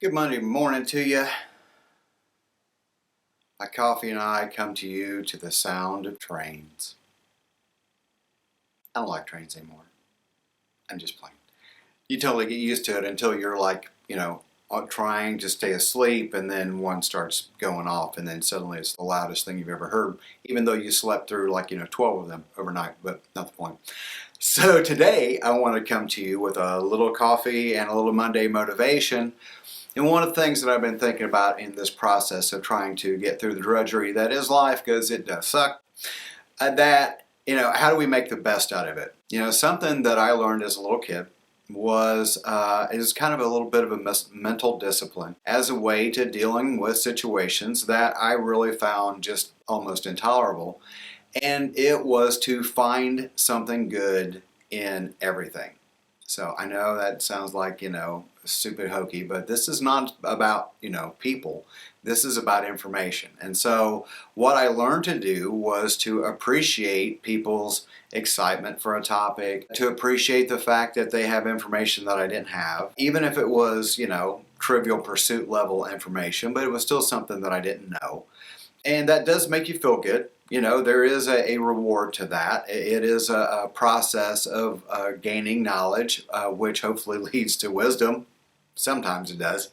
Good Monday morning to you. My coffee and I come to you to the sound of trains. I don't like trains anymore. I'm just playing. You totally get used to it until you're like, trying to stay asleep, and then one starts going off, and then suddenly it's the loudest thing you've ever heard, even though you slept through 12 of them overnight, but not the point. So today I want to come to you with a little coffee and a little Monday motivation. And one of the things that I've been thinking about in this process of trying to get through the drudgery that is life, because it does suck, how do we make the best out of it? Something that I learned as a little kid is kind of a little bit of a mental discipline as a way to dealing with situations that I really found just almost intolerable. And it was to find something good in everything. So I know that sounds like, stupid hokey, but this is not about, people. This is about information. And so what I learned to do was to appreciate people's excitement for a topic, to appreciate the fact that they have information that I didn't have, even if it was, trivial pursuit level information, but it was still something that I didn't know. And that does make you feel good. There is a reward to that. It is a process of gaining knowledge, which hopefully leads to wisdom. Sometimes it does,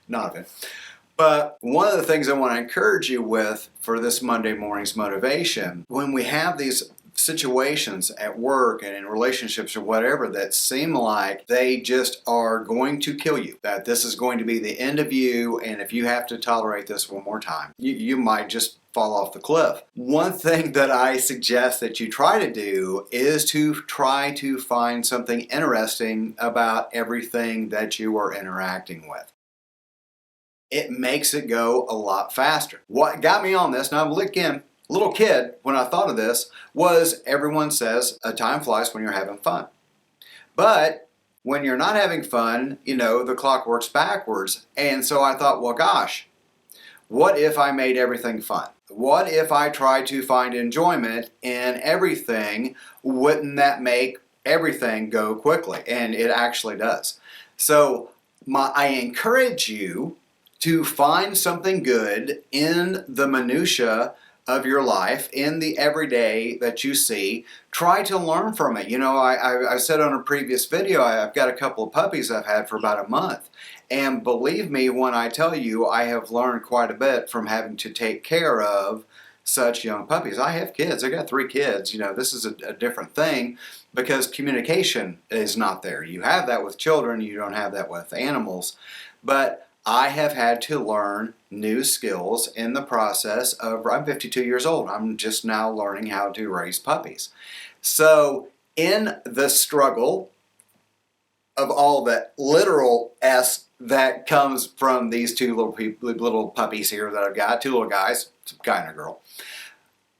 not of it. But one of the things I want to encourage you with for this Monday morning's motivation, when we have these situations at work and in relationships or whatever that seem like they just are going to kill you, that this is going to be the end of you, and if you have to tolerate this one more time, you might just fall off the cliff. One thing that I suggest that you try to do is to try to find something interesting about everything that you are interacting with. It makes it go a lot faster. What got me on this, now again, little kid, when I thought of this, was everyone says a time flies when you're having fun. But when you're not having fun, the clock works backwards. And so I thought, well, gosh, what if I made everything fun? What if I tried to find enjoyment in everything? Wouldn't that make everything go quickly? And it actually does. So I encourage you to find something good in the minutia of your life, in the everyday that you see. Try to learn from it. I said on a previous video, I've got a couple of puppies I've had for about a month. And believe me when I tell you, I have learned quite a bit from having to take care of such young puppies. I have kids. I got 3 kids. This is a different thing because communication is not there. You have that with children. You don't have that with animals. But I have had to learn new skills in the process of, I'm 52 years old. I'm just now learning how to raise puppies. So in the struggle of all that literal S that comes from these 2 little puppies here that I've got, 2 little guys, it's a guy and a girl,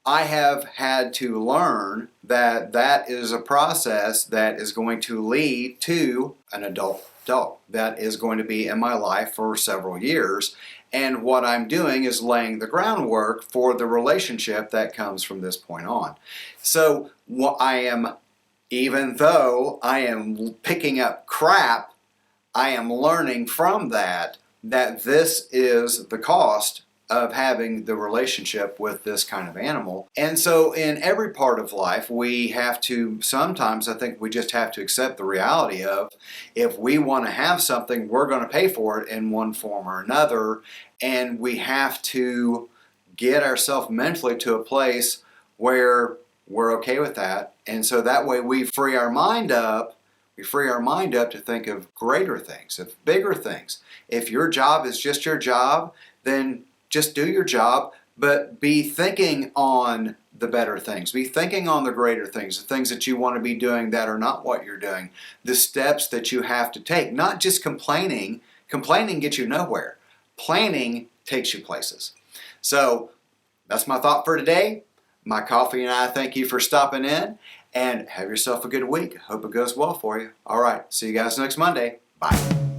I have had to learn that that is a process that is going to lead to an adult dog that is going to be in my life for several years. And what I'm doing is laying the groundwork for the relationship that comes from this point on. So even though I am picking up crap, I am learning from that this is the cost of having the relationship with this kind of animal. And so in every part of life, we have to, sometimes I think we just have to accept the reality of, if we want to have something, we're going to pay for it in one form or another. And we have to get ourselves mentally to a place where we're okay with that. And so that way we free our mind up. We free our mind up to think of greater things, of bigger things. If your job is just your job, then just do your job, but be thinking on the better things. Be thinking on the greater things, the things that you want to be doing that are not what you're doing, the steps that you have to take, not just complaining. Complaining gets you nowhere. Planning takes you places. So that's my thought for today. My coffee and I thank you for stopping in, and have yourself a good week. Hope it goes well for you. All right, see you guys next Monday. Bye.